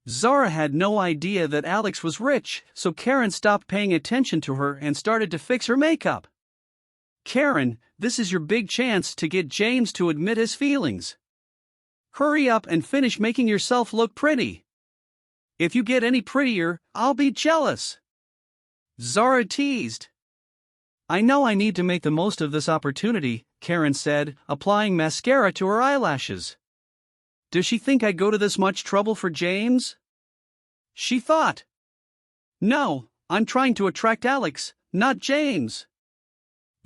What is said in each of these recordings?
Zara had no idea that Alex was rich, so Karen stopped paying attention to her and started to fix her makeup. Karen, this is your big chance to get James to admit his feelings. Hurry up and finish making yourself look pretty. If you get any prettier, I'll be jealous. Zara teased. I know I need to make the most of this opportunity, Karen said, applying mascara to her eyelashes. Does she think I'd go to this much trouble for James? She thought. No, I'm trying to attract Alex, not James.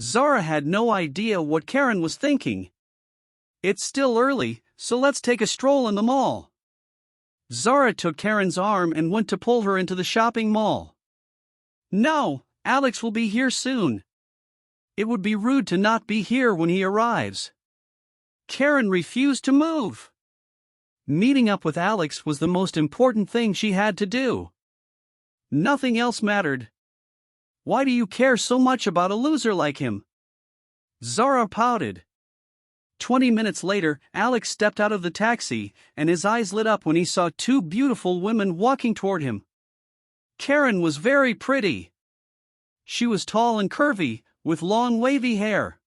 Zara had no idea what Karen was thinking. It's still early, so let's take a stroll in the mall. Zara took Karen's arm and went to pull her into the shopping mall. No, Alex will be here soon. It would be rude to not be here when he arrives. Karen refused to move. Meeting up with Alex was the most important thing she had to do. Nothing else mattered. Why do you care so much about a loser like him? Zara pouted. 20 minutes later, Alex stepped out of the taxi, and his eyes lit up when he saw two beautiful women walking toward him. Karen was very pretty. She was tall and curvy, with long wavy hair.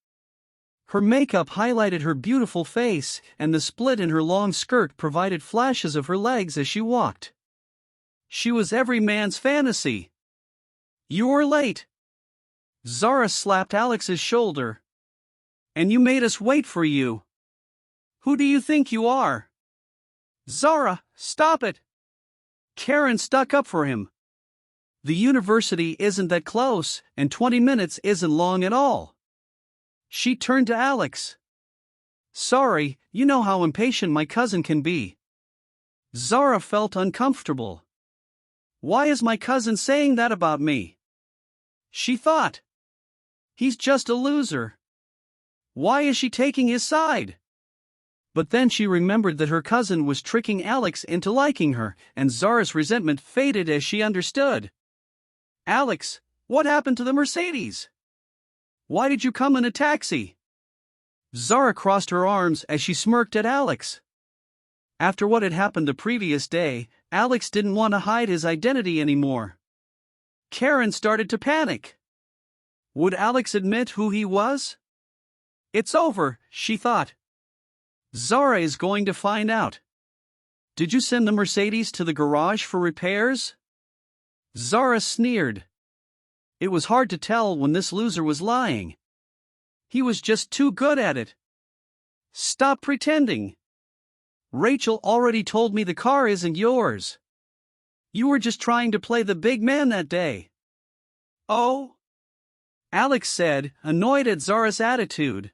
Her makeup highlighted her beautiful face, and the split in her long skirt provided flashes of her legs as she walked. She was every man's fantasy. You're late. Zara slapped Alex's shoulder. And you made us wait for you. Who do you think you are? Zara, stop it. Karen stuck up for him. The university isn't that close, and 20 minutes isn't long at all. She turned to Alex. Sorry, you know how impatient my cousin can be. Zara felt uncomfortable. Why is my cousin saying that about me? She thought. He's just a loser. Why is she taking his side? But then she remembered that her cousin was tricking Alex into liking her, and Zara's resentment faded as she understood. Alex, what happened to the Mercedes? Why did you come in a taxi? Zara crossed her arms as she smirked at Alex. After what had happened the previous day, Alex didn't want to hide his identity anymore. Karen started to panic. Would Alex admit who he was? It's over, she thought. Zara is going to find out. Did you send the Mercedes to the garage for repairs? Zara sneered. It was hard to tell when this loser was lying. He was just too good at it. Stop pretending. Rachel already told me the car isn't yours. You were just trying to play the big man that day. Oh? Alex said, annoyed at Zara's attitude.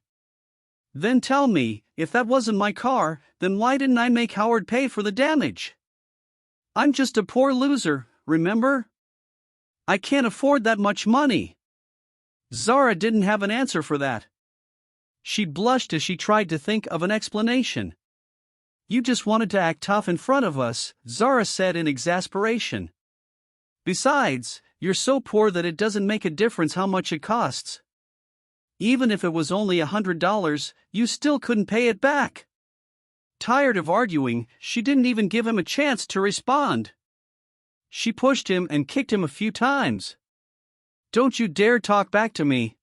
Then tell me, if that wasn't my car, then why didn't I make Howard pay for the damage? I'm just a poor loser, remember? I can't afford that much money. Zara didn't have an answer for that. She blushed as she tried to think of an explanation. You just wanted to act tough in front of us, Zara said in exasperation. Besides, you're so poor that it doesn't make a difference how much it costs. Even if it was only $100, you still couldn't pay it back. Tired of arguing, she didn't even give him a chance to respond. She pushed him and kicked him a few times. Don't you dare talk back to me.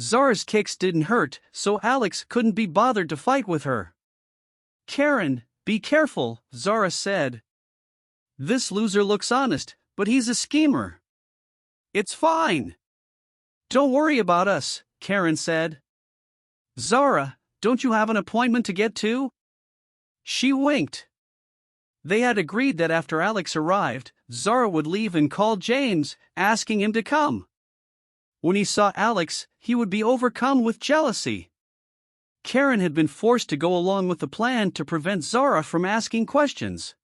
Zara's kicks didn't hurt, so Alex couldn't be bothered to fight with her. Karen, be careful, Zara said. This loser looks honest, but he's a schemer. It's fine. Don't worry about us, Karen said. Zara, don't you have an appointment to get to? She winked. They had agreed that after Alex arrived, Zara would leave and call James, asking him to come. When he saw Alex, he would be overcome with jealousy. Karen had been forced to go along with the plan to prevent Zara from asking questions.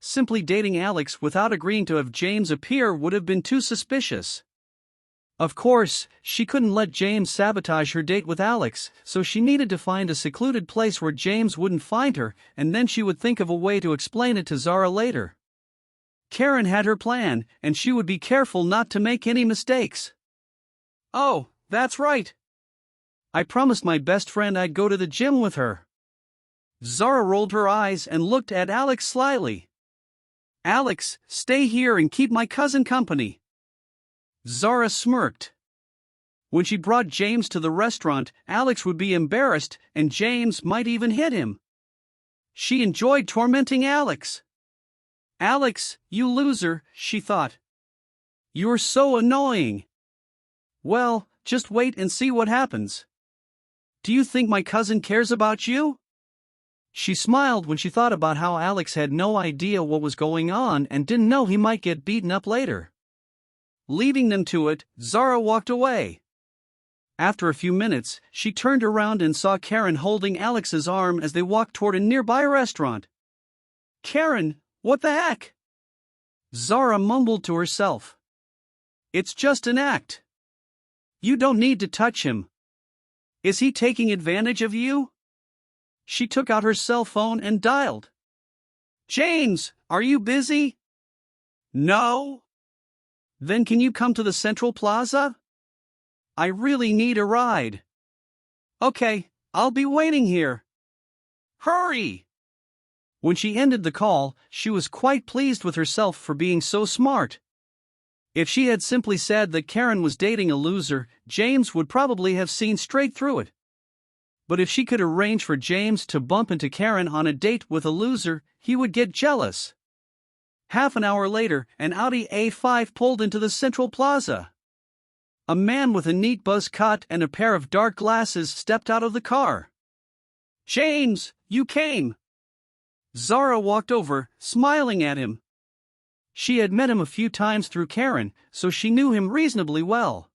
Simply dating Alex without agreeing to have James appear would have been too suspicious. Of course, she couldn't let James sabotage her date with Alex, so she needed to find a secluded place where James wouldn't find her, and then she would think of a way to explain it to Zara later. Karen had her plan, and she would be careful not to make any mistakes. Oh, that's right. I promised my best friend I'd go to the gym with her. Zara rolled her eyes and looked at Alex slyly. Alex, stay here and keep my cousin company. Zara smirked. When she brought James to the restaurant, Alex would be embarrassed and James might even hit him. She enjoyed tormenting Alex. Alex, you loser, she thought. You're so annoying. Well, just wait and see what happens. Do you think my cousin cares about you? She smiled when she thought about how Alex had no idea what was going on and didn't know he might get beaten up later. Leaving them to it, Zara walked away. After a few minutes, she turned around and saw Karen holding Alex's arm as they walked toward a nearby restaurant. Karen, what the heck? Zara mumbled to herself. It's just an act. You don't need to touch him. Is he taking advantage of you? She took out her cell phone and dialed. James, are you busy? No. Then can you come to the Central Plaza? I really need a ride. Okay, I'll be waiting here. Hurry! When she ended the call, she was quite pleased with herself for being so smart. If she had simply said that Karen was dating a loser, James would probably have seen straight through it. But if she could arrange for James to bump into Karen on a date with a loser, he would get jealous. Half an hour later, an Audi A5 pulled into the Central Plaza. A man with a neat buzz cut and a pair of dark glasses stepped out of the car. James, you came! Zara walked over, smiling at him. She had met him a few times through Karen, so she knew him reasonably well.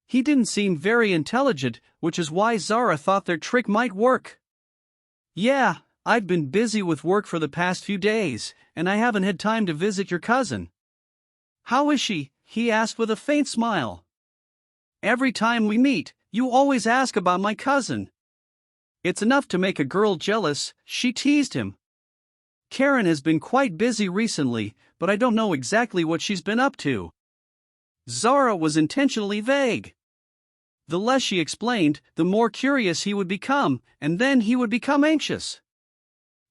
He didn't seem very intelligent, which is why Zara thought their trick might work. Yeah, I've been busy with work for the past few days, and I haven't had time to visit your cousin. How is she? He asked with a faint smile. Every time we meet, you always ask about my cousin. It's enough to make a girl jealous, she teased him. Karen has been quite busy recently, but I don't know exactly what she's been up to. Zara was intentionally vague. The less she explained, the more curious he would become, and then he would become anxious.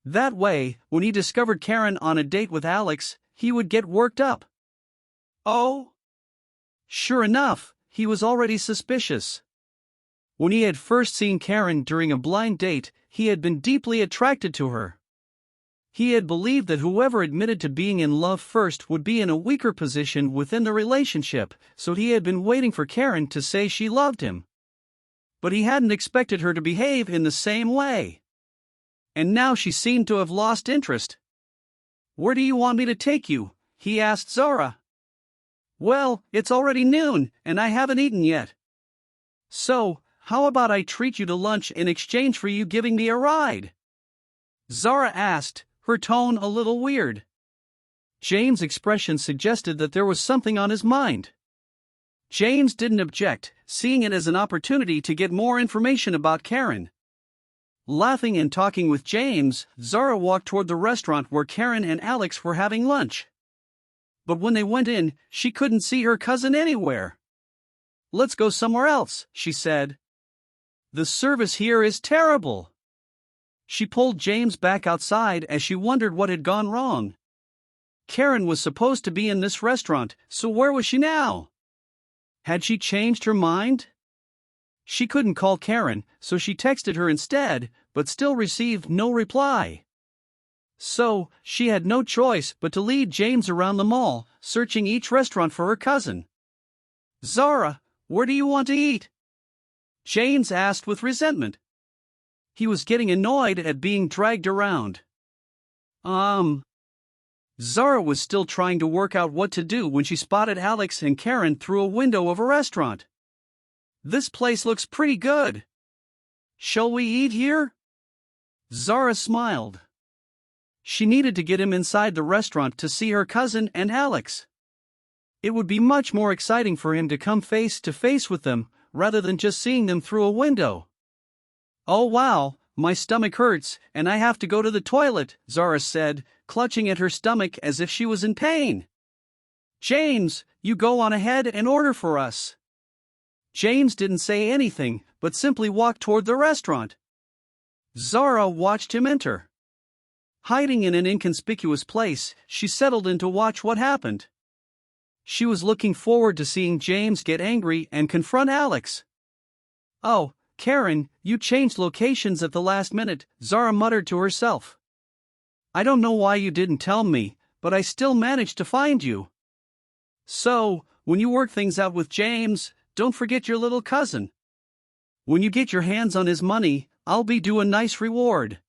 That way, when he discovered Karen on a date with Alex, he would get worked up. Oh? Sure enough, he was already suspicious. When he had first seen Karen during a blind date, he had been deeply attracted to her. He had believed that whoever admitted to being in love first would be in a weaker position within the relationship, so he had been waiting for Karen to say she loved him. But he hadn't expected her to behave in the same way. And now she seemed to have lost interest. Where do you want me to take you? He asked Zara. Well, it's already noon, and I haven't eaten yet. So, how about I treat you to lunch in exchange for you giving me a ride? Zara asked, her tone a little weird. James' expression suggested that there was something on his mind. James didn't object, seeing it as an opportunity to get more information about Karen. Laughing and talking with James, Zara walked toward the restaurant where Karen and Alex were having lunch. But when they went in, she couldn't see her cousin anywhere. Let's go somewhere else, she said. The service here is terrible. She pulled James back outside as she wondered what had gone wrong. Karen was supposed to be in this restaurant, so where was she now? Had she changed her mind? She couldn't call Karen, so she texted her instead, but still received no reply. So, she had no choice but to lead James around the mall, searching each restaurant for her cousin. Zara, where do you want to eat? James asked with resentment. He was getting annoyed at being dragged around. Zara was still trying to work out what to do when she spotted Alex and Karen through a window of a restaurant. This place looks pretty good. Shall we eat here? Zara smiled. She needed to get him inside the restaurant to see her cousin and Alex. It would be much more exciting for him to come face to face with them, rather than just seeing them through a window. Oh wow, my stomach hurts, and I have to go to the toilet, Zara said, clutching at her stomach as if she was in pain. James, you go on ahead and order for us. James didn't say anything, but simply walked toward the restaurant. Zara watched him enter. Hiding in an inconspicuous place, she settled in to watch what happened. She was looking forward to seeing James get angry and confront Alex. "Oh, Karen, you changed locations at the last minute," Zara muttered to herself. "I don't know why you didn't tell me, but I still managed to find you. So, when you work things out with James, don't forget your little cousin. When you get your hands on his money, I'll be due a nice reward."